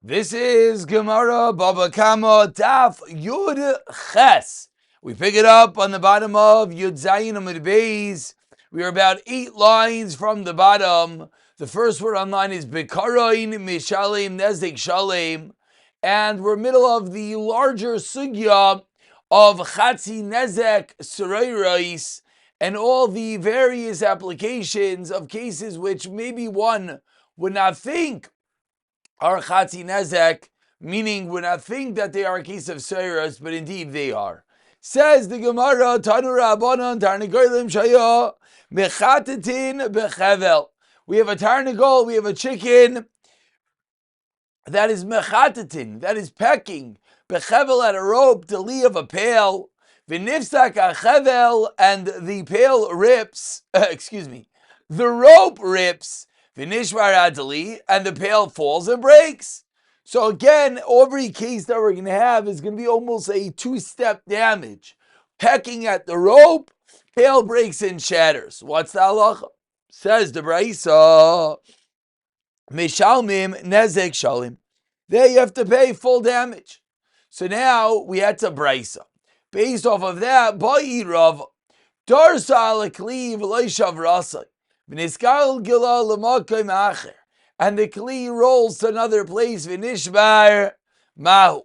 This is Gemara Baba Kama Daf Yud Ches. We pick it up on the bottom of Yud Zayin Amud Beis. We are about 8 lines from the bottom. The first word on line is Bekaroin Mishalem Nezek Shalem, and we're middle of the larger sugya of Chatzi Nezek Surayrais and all the various applications of cases which maybe one would not think are Chatzi Nezek, meaning would not think that they are a case of Seiras, but indeed they are. Says the Gemara, Tanu Rabbanon, Tarnagolim Shaya, Mechatetin Bechevel. We have a Tarnagol, we have a chicken that is Mechatetin, that is pecking, Bechevel at a rope, Deli of a pail, Vinifsak Achevel, and the pail rips, the rope rips, Vinishvar Adali, and the pail falls and breaks. So again, every case that we're going to have is going to be almost a two-step damage. Pecking at the rope, pail breaks and shatters. What's the halacha? Says the Braisa, Mishalmim Nezek Shalim. There you have to pay full damage. So now we had to Braisa. Based off of that, Ba'i Rav, Darsa ala Kli v'lo shavrasai. And the kli rolls to another place, v'nishbar mahu.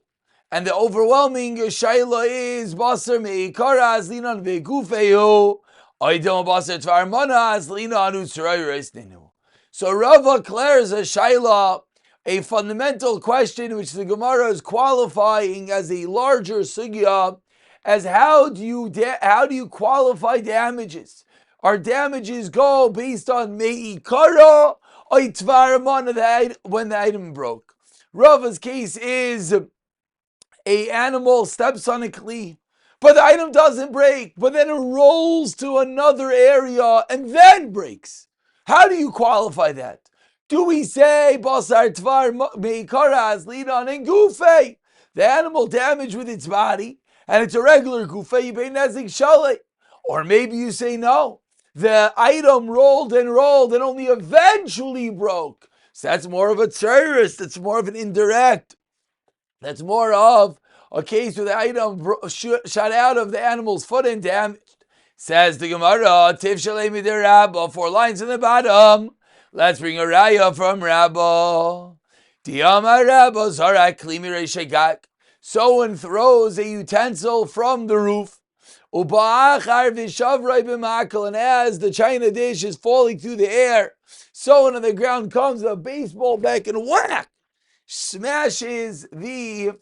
And the overwhelming shaila is basar meikara azlinan ve'gufehu, oidom basar tvar mana azlinan u'tzrayres ninu. So Rava declares a shaila, a fundamental question which the Gemara is qualifying as a larger sugya, as how do you qualify damages? Our damages go based on me'ikara or tvar when the item broke. Rava's case is a animal steps on a kli, but the item doesn't break, but then it rolls to another area and then breaks. How do you qualify that? Do we say basar tvar me'ikara azlinan and gufe? The animal damaged with its body, and it's a regular gufe, you pay nezik shalei. Or maybe you say no. The item rolled and only eventually broke. So that's more of a terrorist. That's more of an indirect. That's more of a case where the item shot out of the animal's foot and damaged. Says the Gemara, Tiv Shalei Midir Rabba, 4 lines in the bottom. Let's bring a raya from Rabba. Diyama Rabba Zarak Klimi Reishagak. Someone throws a utensil from the roof. And as the china dish is falling through the air, someone on the ground comes with a baseball bat and whack, smashes the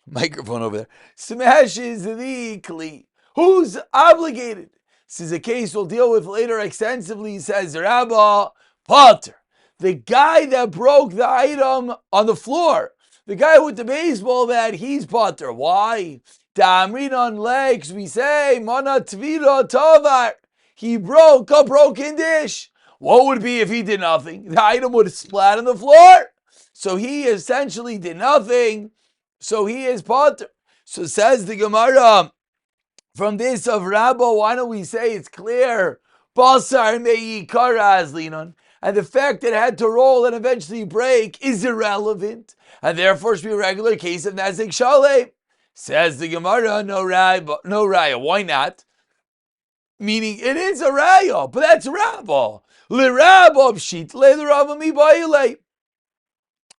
microphone over there, smashes the kli. Who's obligated? This is a case we'll deal with later extensively, says Rabba Potter. The guy that broke the item on the floor, the guy with the baseball bat, he's Potter. Why? Damrin on legs, we say, Mana Tvira Tovar. He broke a broken dish. What would it be if he did nothing? The item would splat on the floor. So he essentially did nothing. So he is Potter. So says the Gemara, from this of Rabba, why don't we say it's clear? Basar me'ikara azlinon. And the fact that it had to roll and eventually break is irrelevant. And therefore it should be a regular case of Nazik Shalem. Says the Gemara, no raya. Why not? Meaning it is a raya, but that's Rabba. L'Rabba pshit le'Rabba mi ba'ilei.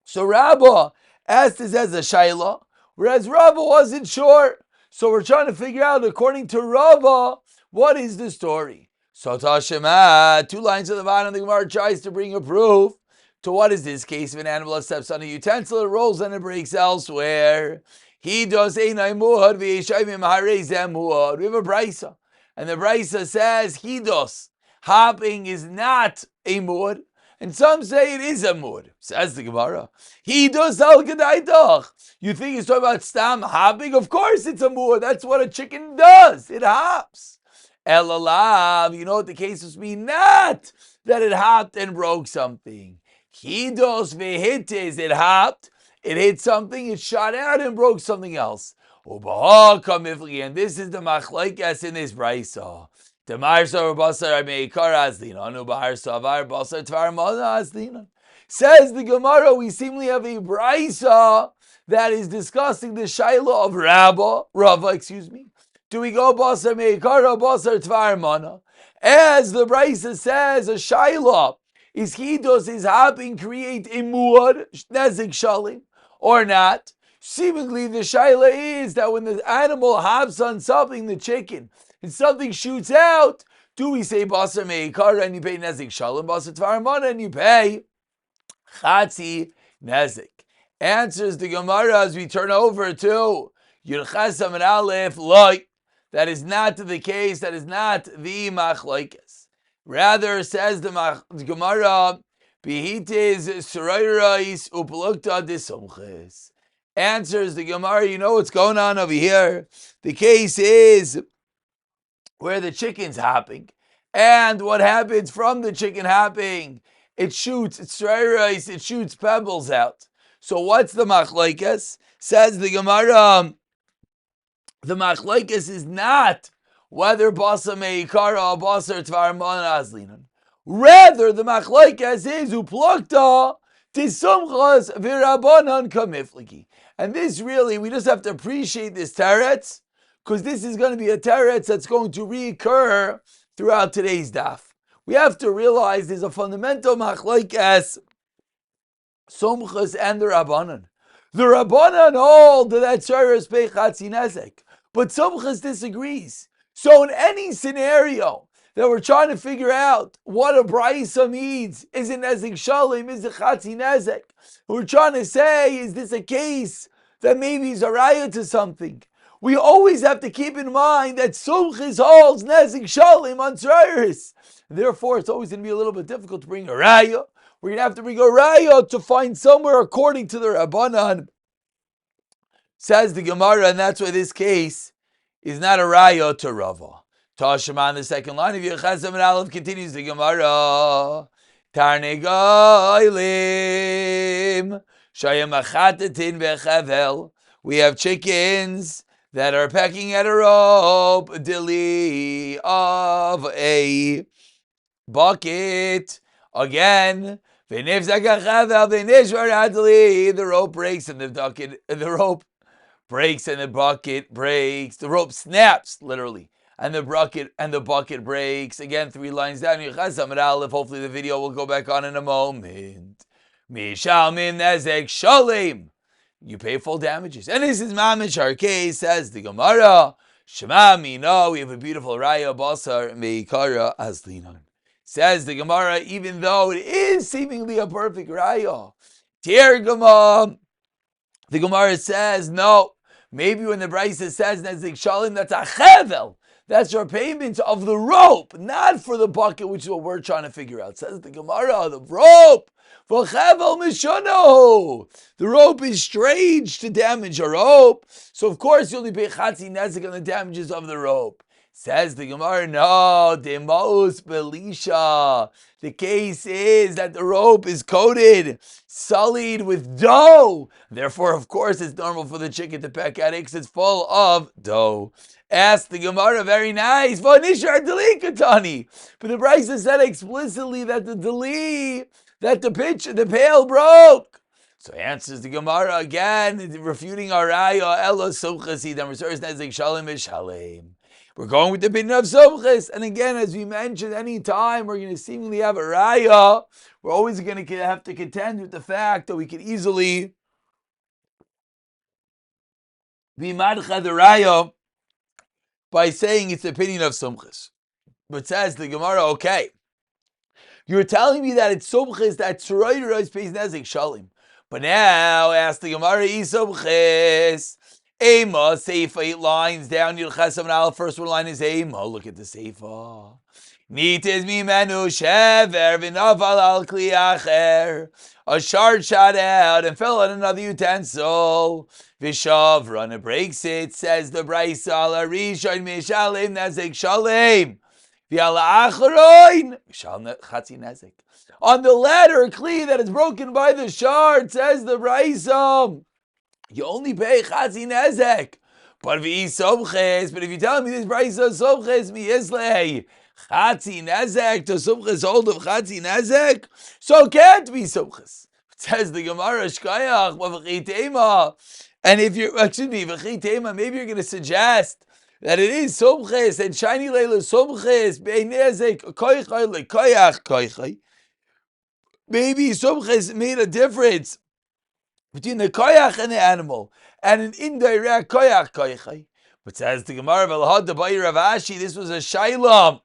So Rabba asked this as a shayla, whereas Rabba wasn't sure. So we're trying to figure out, according to Rabba, what is the story? So Tashema, 2 lines at the bottom, the Gemara tries to bring a proof to what is this case. If an animal steps on a utensil, it rolls and it breaks elsewhere. He does a muad v'yeshayim harei muad. We have a brisa, and the brisa says he does. Hopping is not a muad, and some say it is a muad. Says the Gemara, he does al gedaitach. You think he's talking about stam hopping? Of course it's a muad. That's what a chicken does. It hops. Elalav. You know what the case must be? Not that it hopped and broke something. He does v'hites. It hopped. It hit something, it shot out and broke something else. And this is the machlokes in this brisa. Says the Gemara, we seemingly have a brisa that is discussing the shaila of Rava, Do we go basar meikara, basar tvar mana? As the brisa says, a shaila is does his hopping create a muad, nezik shalim, or not? Seemingly the shaila is that when the animal hops on something, the chicken, and something shoots out, do we say basar meikara and you pay nezik shalim, basar tvar mana and you pay Chatzi Nezik? Answers the Gemara as we turn over to Yirchasam and Aleph Loi. That is not the case. That is not the machlokes. Rather, says the Gemara, Bihites Surayrais Uplukta Disomches. Answers the Gemara, you know what's going on over here? The case is where the chicken's hopping. And what happens from the chicken hopping? It shoots pebbles out. So what's the machlokes? Says the Gemara, the machlokes is not whether basa meikara or basa tvar mana azlinan. Rather, the machlokes is uplukta tisumchas v'rabanan kamifliki. And this really, we just have to appreciate this teretz, because this is going to be a teretz that's going to reoccur throughout today's daf. We have to realize there's a fundamental machlokes, Somchas and the Rabbanan. The Rabbanan hold that Shayras pay Chatzi Nezek, but Somchas disagrees. So in any scenario that we're trying to figure out what a Braisa means, is it Nezek Shalim, is it Chatzi Nezek? We're trying to say, is this a case that maybe is a raya to something? We always have to keep in mind that Somchas holds Nezek Shalim on Shayras. Therefore, it's always going to be a little bit difficult to bring a raya. We're going to have to bring a raya to find somewhere according to the Rabbanan. Says the Gemara, and that's why this case is not a raya to Rava. Tashema on the second line of Yechazam and Aleph continues the Gemara. Tarnegailim shayamachatetin bechavel. We have chickens that are pecking at a rope, dili of a bucket. Again, the rope breaks and the rope breaks and the bucket breaks. The rope snaps, literally, and the bucket breaks. Again, 3 lines down. Hopefully the video will go back on in a moment. Mishalmin nezek shalim. You pay full damages. And this is Mamish our case, says the Gemara. Shema Mina, we have a beautiful raya basar meikara azlinan. Says the Gemara, even though it is seemingly a perfect raya, Tirgama, the Gemara says, no, maybe when the Brisa says Nezik Shalim, that's a chevel. That's your payment of the rope, not for the bucket, which is what we're trying to figure out. Says the Gemara, the rope. The rope is strange to damage a rope. So of course you only pay Chatzi Nezik on the damages of the rope. Says the Gemara, no, Demaus Belisha. The case is that the rope is coated, sullied with dough. Therefore, of course, it's normal for the chicken to peck at it because it's full of dough. Asked the Gemara, very nice. But the Brisa said explicitly that the pail broke. So answers the Gemara again, refuting our raya, Ella Somchasi, then reserves Nezik Shalim Shalem. We're going with the opinion of Somchas. And again, as we mentioned, any time we're going to seemingly have a raya, we're always going to have to contend with the fact that we could easily be madcha the raya by saying it's the opinion of Somchas. But says the Gemara, okay, you're telling me that it's Somchas that Tzorayra is pays Nezik Shalim. But now, ask the Gemara, Somchas. Ema, Seifa, 8 lines down. Yilchasam and Aleph, first one line is Ema. Look at the Seifa. Nites mimenu shever v'naval al kli acher. A shard shot out and fell on another utensil. V'shavra, and it breaks it. Says the Brisa, ala rishon mishalim nezek shalim. V'ala acharoin mishal chatzi nezek. On the latter kli that is broken by the shard, says the Brisa, you only pay Chatzi Nezek. But if you tell me this Brisa Somches mi Islay, Chatzi nezek to sumchas hold of chatzi nezek, so can't be sumchas. Says the Gemara Shkayach v'chitema, and if you're v'chitema, maybe you're going to suggest that it is sumchas and shiny leila sumchas bein nezek koichay lekoyach koichay. Maybe sumchas made a difference between the koyach and the animal, and an indirect koyach koichay. But says the Gemara v'lahad the Bayi Rav Ashi, this was a shaylam,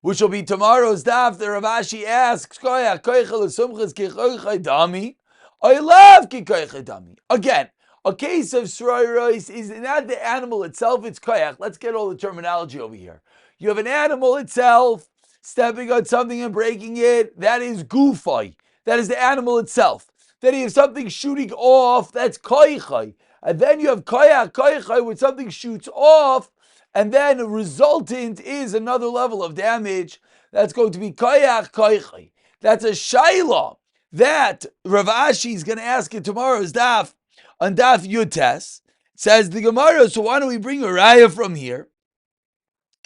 which will be tomorrow's daf. The Rav Ashi asks, koyach koichel sumchas ki koichay dami, I love ki koichay dami. Again, a case of sroiros is not the animal itself, it's koyach. Let's get all the terminology over here. You have an animal itself stepping on something and breaking it. That is gufay. That is the animal itself. Then you have something shooting off. That's koichay. And then you have koyach koichay, when something shoots off, and then a resultant is another level of damage. That's going to be koyach koichay. That's a shayla that Rav Ashi is going to ask in tomorrow's daf, on daf Yutes. Says the Gemara, so why don't we bring a raya from here?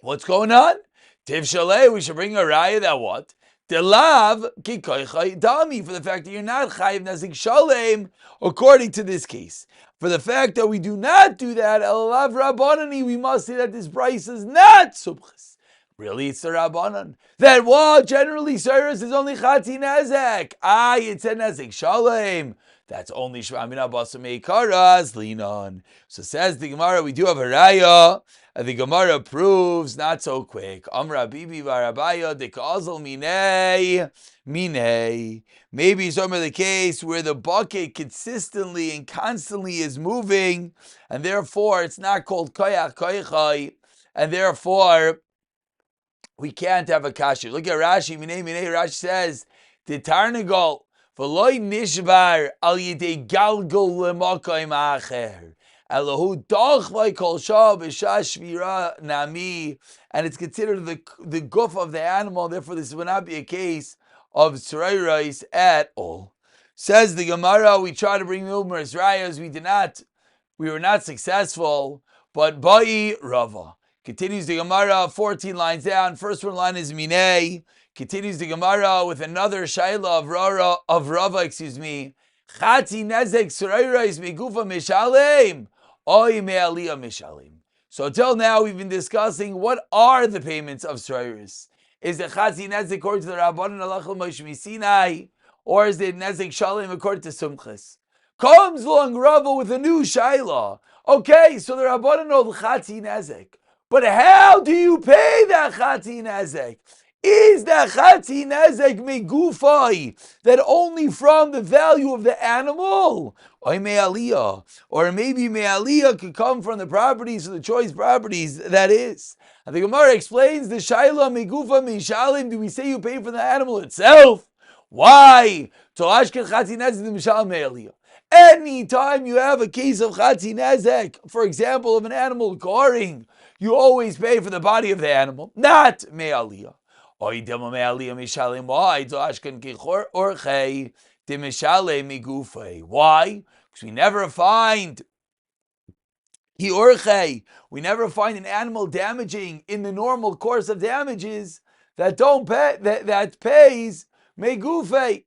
What's going on? Tiv Shalei, we should bring a raya that what? Delav ki koichay dami, for the fact that you're not chayiv nezik shalem, according to this case. For the fact that we do not do that, elav rabbanani, we must say that this price is not subchas. Really, it's the rabbanan. That what generally service is only chati nezek. It's a nezek shalem. That's only shvamina basam karas linon. So says the Gemara, we do have a raya. And the Gemara proves not so quick. Amra bibi varabaya dekazal minei. Maybe some of the case where the bucket consistently and constantly is moving, and therefore it's not called koyach koychai, and therefore we can't have a kasher. Look at Rashi. Minei. Rashi says the tarnagol v'loy nishbar al yidei galgul lemakayim acher. Elahu doch kol shah b'shah nami, and it's considered the guf of the animal. Therefore, this would not be a case of tzrayros at all. Says the Gemara, we try to bring numerous rayas. We were not successful. But Ba'i Rava continues the Gemara 14 lines down. First one line is Minei. Continues the Gemara with another Shaila of Rava. Chati nezek tzrayros migufa mishalem. So until now, we've been discussing what are the payments of tzrayros. Is it chati nezek according to the Rabbanan Halachal Moshe Sinai, or is it nezek shalem according to Sumchas? Comes along Rava with a new shayla. Okay, so the Rabbanan know the chati nezek, but how do you pay that chati nezek? Is that chati nezek megufai, that only from the value of the animal? Or maybe me'aliyah could come from the properties, of the choice properties, that is. And the Gemara explains the shaila megufa mishalim. Do we say you pay for the animal itself? Why? Anytime you have a case of chati nezek, for example, of an animal goring, you always pay for the body of the animal, not me'aliyah. Why? Because we never find we never find an animal damaging in the normal course of damages that don't pay, that pays megufei.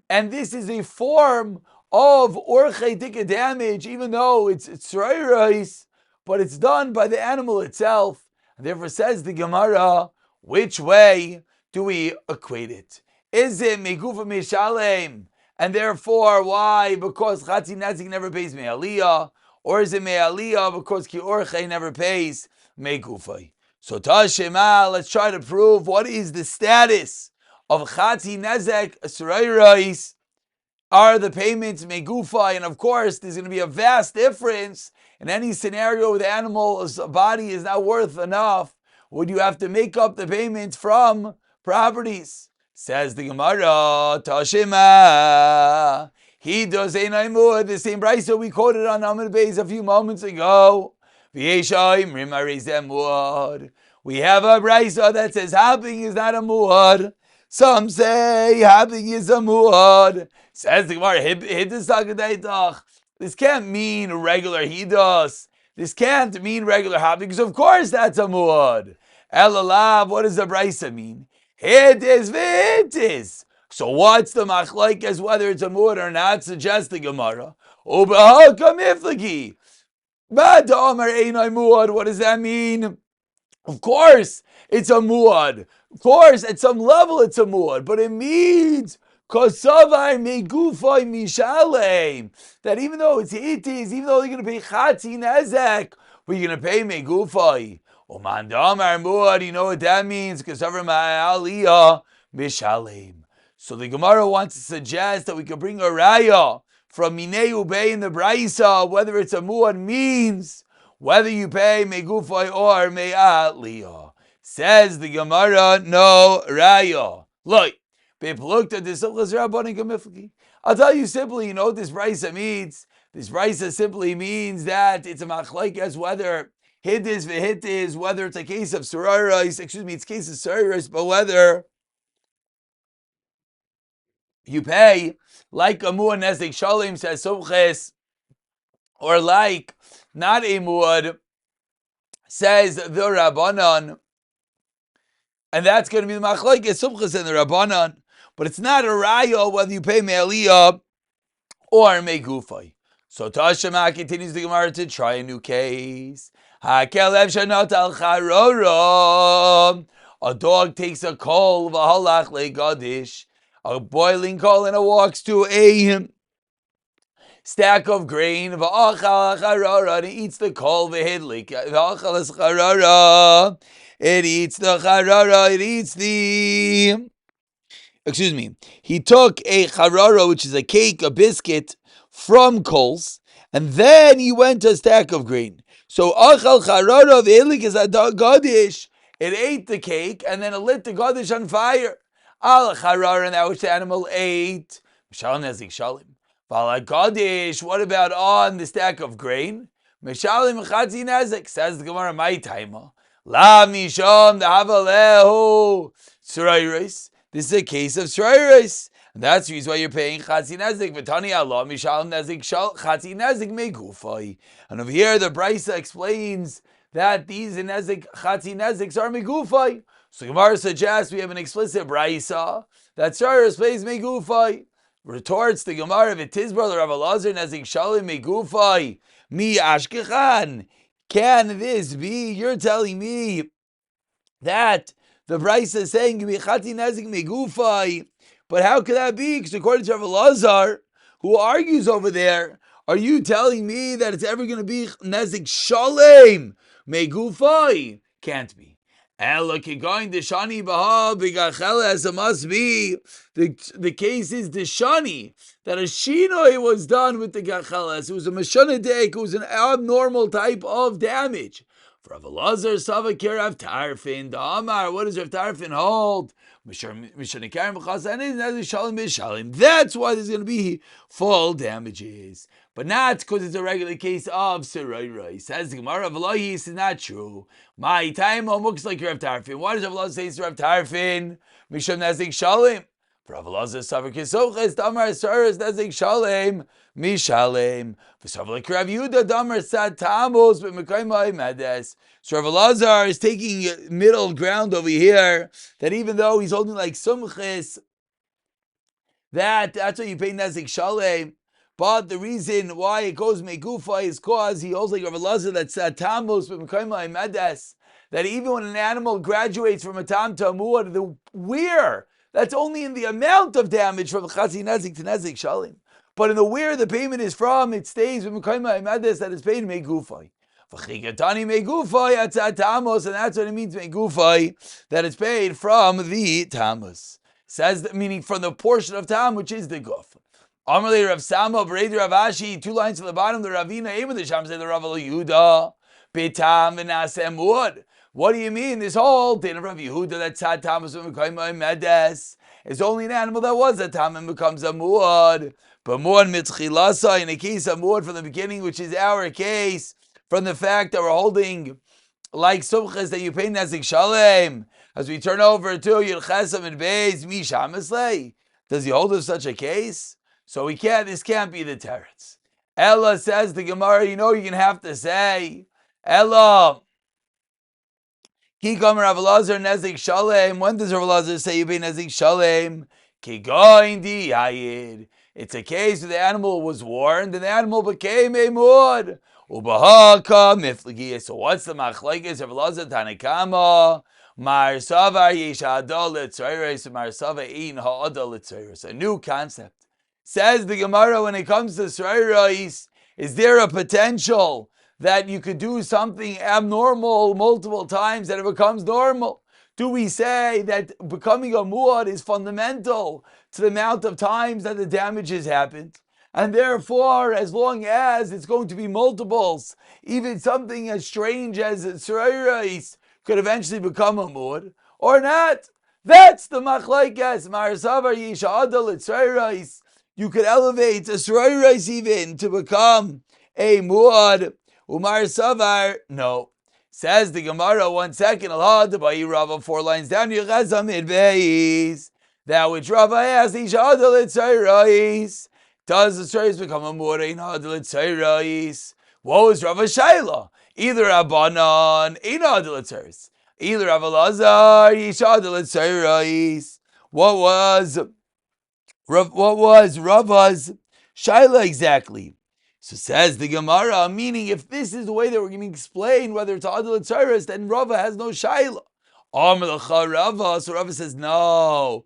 And this is a form of orchei dika damage, even though it's tzrayros, but it's done by the animal itself. And therefore says the Gemara, which way do we equate it? Is it megufa mishalem, and therefore why? Because chati nezik never pays me'aliyah, or is it me'aliyah because ki orchei never pays megufay? So tashema, let's try to prove what is the status of chati nezek tzrayros. Are the payments megufay? And of course, there's going to be a vast difference in any scenario where the animal's body is not worth enough. Would you have to make up the payments from properties? Says the Gemara, Tashima. He does a naimud, the same brisa we quoted on Amud Beis a few moments ago. We have a brisa that says hopping is not a muad. Some say hopping is a muad. Says the Gemara, this can't mean regular hidos. This can't mean regular hopping, because of course that's a muad. Elalav, what does the brisa mean? It is. So what's the machlokes whether it's a muad or not? Suggests the Gemara. Ubahaka miflagi. Bad Amar Einai muad. What does that mean? Of course, it's a muad. Of course, at some level, it's a muad, but it means kosavai megufai mishalem. That even though it's itis, even though you're going to pay chatzi nezek, but you're going to pay megufai. Oman damar muad. You know what that means? Kosavai ma'aliyah mishalem. So the Gemara wants to suggest that we could bring a raya from Minei Ubei in the Braisa, whether it's a muad means whether you pay megufay or me'aliyah. Says the Gemara, no raya. Look, I'll tell you simply, you know what this brisa means? This brisa simply means that it's a machlekes whether hidis v'hitis, whether it's a case of sararis, it's a case of sararis, but whether you pay like a muad nezek shalim, says Sumches, or like not a muad, says the Rabbanan, and that's going to be the machlokes Sumchas and the Rabbanan, but it's not a raya whether you pay me'aliyah or megufay. So Tashema continues the Gemara to try a new case. Hakelev shanot al charora. A dog takes a coal v'halach legadish, a boiling coal, and it walks to a stack of grain, and it eats the kol v'hidlik. It eats the charara. It eats the. Excuse me. He took a charara, which is a cake, a biscuit, from coals, and then he went to a stack of grain. So achal charara v'hidlik is a gadish. It ate the cake and then it lit the gadish on fire. Al charara, and that which the animal ate. Shalom nezik shalim. Gadish, what about on the stack of grain? Meshalim chatzi nezek, says the Gemara, my timer. La misham the havalehu tzrayris. This is a case of tzrayris. And that's the reason why you're paying chatzi nezek. V'tani Allah mishalim nezek chatzi nezek megufay. And over here the Brisa explains that these nezek chatzi nezeks are megufay. So Gemara suggests we have an explicit Brisa that tzrayris pays megufay. Retorts the Gemara, V'tizbar the Rav Elazar nezik shalim megufay mi ashkechan. Can this be? You're telling me that the Brisa is saying chati nezik megufay, but how could that be? Because according to Rav Elazar, who argues over there, are you telling me that it's ever going to be nezik shalim megufay? Can't be. Look, you're going to Shani Baha Bigachela, as it must be. The case is the Shani, that a Shinoi was done with the Gacheles. It was a Mashonadek, it was an abnormal type of damage. For Rav Elazar, Savakir Rav Tarfin, the Amar, what does Rav Tarfin hold? That's why there's going to be full damages. But not because it's a regular case of Sirayra. Says the Gemara, V'lahi, this is not true. My time looks like Rav Tarfin. Why does Rav Elazar say it's Rav Tarfin? Misham Nezik Shalim. For Rav Elazar, Savar Kisoches, Damar Saras Nezik Shalim, Mishalim. For Savar Rav Yehuda, Damar Sat Tamos, but Mekaimai Medes. So Rav Elazar is taking middle ground over here, that even though he's holding like Sumchis, that's what you pay Nezik Shalim. But the reason why it goes Megufa is because he holds like Rav Elazar that's Tamos but Mekaimai Medes, that even when an animal graduates from a tam to a muad, the wear, that's only in the amount of damage from Chatzi Nezik to Nezik Shalim. But in the where the payment is from, it stays with Mekaimai Medes, that is paid Megufai. V'chigatani Megufai at Tamos, and that's what it means Megufai, that it's paid from the Tamos. Says that, meaning from the portion of Tam, which is the Guf. Amarle Rav Sama, Bereder Rav Ashi, 2 lines to the bottom, the Ravina, Ema the Sham, said the Rav Yehuda, Betam v'nasem muad. What do you mean? This whole din of Rav Yehuda that Tzad Tamas v'mekayim medes is only an animal that was a tam and becomes a muad. But muad mitzchilasa, in a case of muad from the beginning, which is our case, from the fact that we're holding like sumchas that you pay nezik shalem, as we turn over to Yud Chesam and Beis Mishamislei, does he hold of such a case? So this can't be the teretz. Ella, says the Gemara, you're going to have to say, Ella, Ki Kamer Rav Elazar Nezik Shalem. When does Rav Elazar say you pay Nezik Shalem? Ki Goin Di Hayid. It's a case where the animal was warned and the animal became a mud. Ubahaka Miflagi. So what's the machlekes Rav Elazar Tanakama? Mar Savar Yesh Adol Litzayros. Mar Savar Ein Ha'adol Litzayros. A new concept. Says the Gemara when it comes to Tzayros, is there a potential that you could do something abnormal multiple times and it becomes normal? Do we say that becoming a muad is fundamental to the amount of times that the damage has happened? And therefore, as long as it's going to be multiples, even something as strange as tzreiros could eventually become a muad, or not? That's the machlekes. Marasavar yisha adal tzreiros. You could elevate a tzreiros even to become a muad. Umar Savar, no. Says the Gemara, 1 second, Allah, the Bayi Rava, 4 lines down, that which Rava asked, Isha Adal Tzairais. Does the Tzairais become a Murein Adal Tzairais? What was Rava Shaila? Either Abanan, Ina Adal Tzairais. Either Rav Elazar, Isha Adal Tzairais. What was Rava's Shaila exactly? So says the Gemara, meaning if this is the way that we're going to explain whether it's Adal Tzairus, then Rava has no Shaila. Rava. So Rava says, no.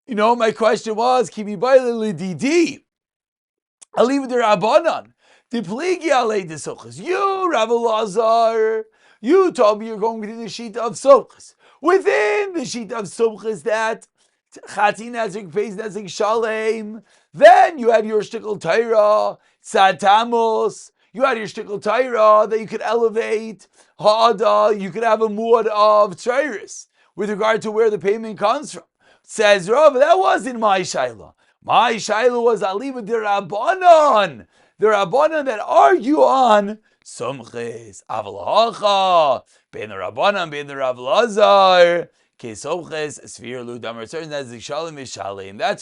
My question was, Kimi Baila Lididi. I'll leave it to Rabbanan. Dipligi alei de Sochas. You, Rav Elazar, you told me you're going to the sheet of Sochas. Within the sheet of Sochas that Chati Nezik pays Nezik Shalem. Then you had your shtickle Torah, Satamos. You had your shtickle Torah that you could elevate. Ha'ada, you could have a muad of Tzairis with regard to where the payment comes from. Says Rav, that wasn't my Shaila. My Shaila was Aliba de Rabbanon. The Rabbanon that argue on Somches, Avalacha, Ben the Rabbanon, Ben the Rav Lazar. That's how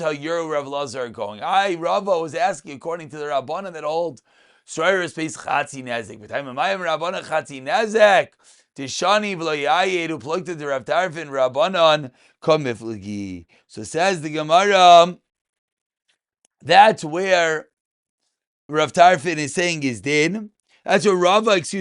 your Rav Lazar are going. Rava was asking according to the Rabbanan that hold Sroyer space Chatzi Nezek. But time Mayim Rabbanan Chatzi Nezek. Tishani V'lo who plugged to the Rav Tarfin Rabbanan Komiflagi. So says the Gemara, that's where Rav Tarfin is saying his din. That's what Rava, is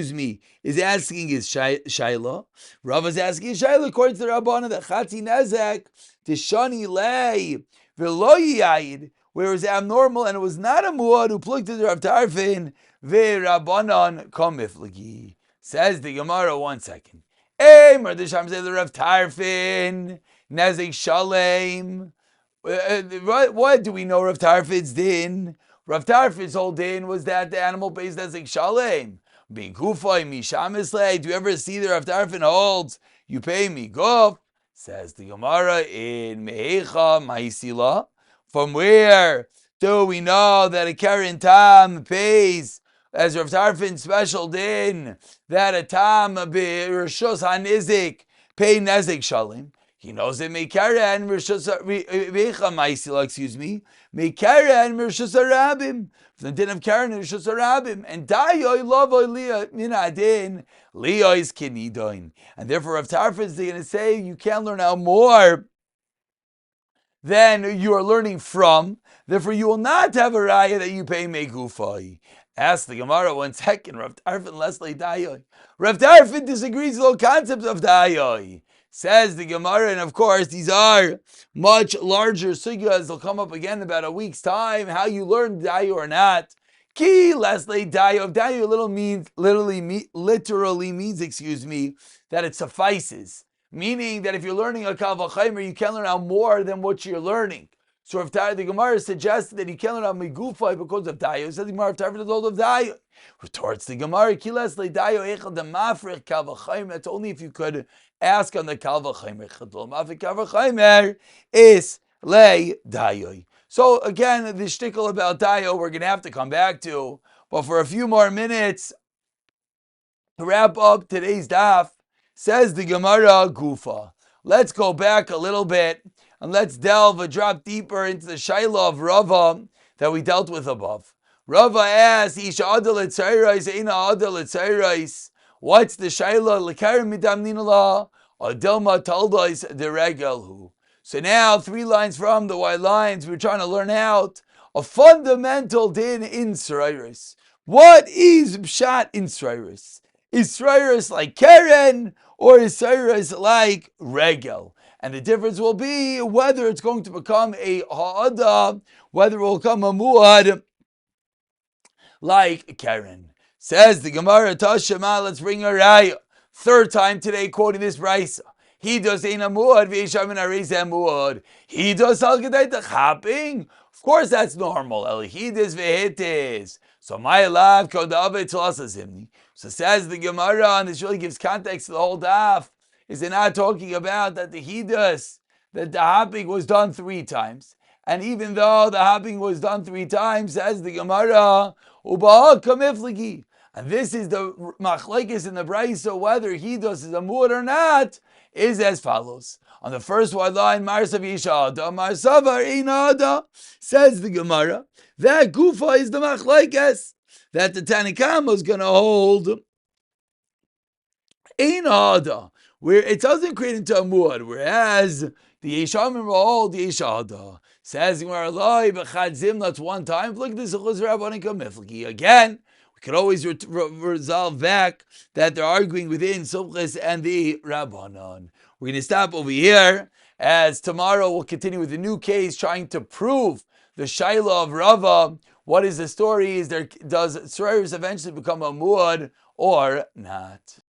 asking his Shaila. Rava is asking his Shaila according to the Rabbanah that Chatzi Nezek, Tishani Lei, V'lo Yayid, where it was abnormal and it was not a Muad who plugged to the Rav Tarfin, Ve'Rabbanan Komiflagi. Says the Gemara, 1 second. Mardisham says the Rav Tarfin, Nezek Shalem. What do we know Rav Tarfin's din? Rav Tarfin's whole din was that the animal pays Nezek Shalem. Being Kufay, Mishamislei. Do you ever see the Rav Tarfin holds? You pay me guf. Says the Gemara in Mehecha Mahisila. From where do we know that a Karen Tam pays, as Rav Tarfin's special din, that a Tam be Rishos HaNizik pay Nezek Shalem? He knows that Meikara and Mehecha Mahisila, Meikara and Rishos HaRabim. The din of Karen and Rishos HaRabim. And Dayoy Lavoy Liya Mina Din Liyois Kinidoin. And therefore Rav Tarfin is going to say you can't learn out more than you are learning from. Therefore you will not have a raya that you pay Megufai. Ask the Gemara 1 second. Rav Tarfin Leslie Dayoy. Rav Tarfin disagrees with all concepts of Dayoy. Says the Gemara, and of course these are much larger sugyas. They'll come up again in about a week's time. How you learn dayo or not? Ki lesle dayo. Dayo literally means, that it suffices. Meaning that if you're learning a kal v'chaimer, you can learn out more than what you're learning. So if the Gemara suggested that you can learn out megufay because of dayo, says the Gemara, if Tarfin is old of dayo. Retorts the Gemara, ki lesle dayo echad the mafrich kal v'chaimer. That's only if you could ask on the kal v'chaimer. Chadol mafrich kal v'chaimer is lei dayo. So again, the shtickle about dayo we're going to have to come back to. But for a few more minutes, to wrap up today's daf, says the Gemara Gufa. Let's go back a little bit and let's delve a drop deeper into the Shaila of Rava that we dealt with above. Rava asks, Isha Adal Etzairais, Eina Adal Etzairais. What's the Shaila? L'karim midamninala, Adilma Taldois Deregelhu. So now, 3 lines from the white lines, we're trying to learn out a fundamental din in Srairis. What is Pshat in Srairis? Is Srairis like Keren, or is Srairis like Regel? And the difference will be whether it's going to become a Ha'ada, whether it will become a Muad like Keren. Says the Gemara, Tashema, let's bring a raya. Third time today quoting this brisa. He does ein amuad v'yishamin ariz amuad. He does halgadei chapping. Of course, that's normal. Elihidis v'hitis. So my love kodave tlasazimni. So says the Gemara, and this really gives context to the whole daf. Is they're not talking about that the hidus, that the hopping was done 3 times. And even though the hopping was done 3 times, says the Gemara, Ubaha kamifligi. And this is the machlekes in the brayso, whether hidus is a muad or not, is as follows. On the first white line, Marsav Yishada, Marsavar Einada, says the Gemara, that Gufa is the machlekes, that the Tanakama is going to hold Einada, where it doesn't create into a muad, whereas the Yeshamim will hold the Yishada. Says Gemara, that's 1 time. Look at this again. We could always resolve back that they're arguing within Sufchis and the Rabbanon. We're going to stop over here, as tomorrow we'll continue with a new case trying to prove the Shaila of Rava. What is the story? Does Srairis eventually become a Muad or not?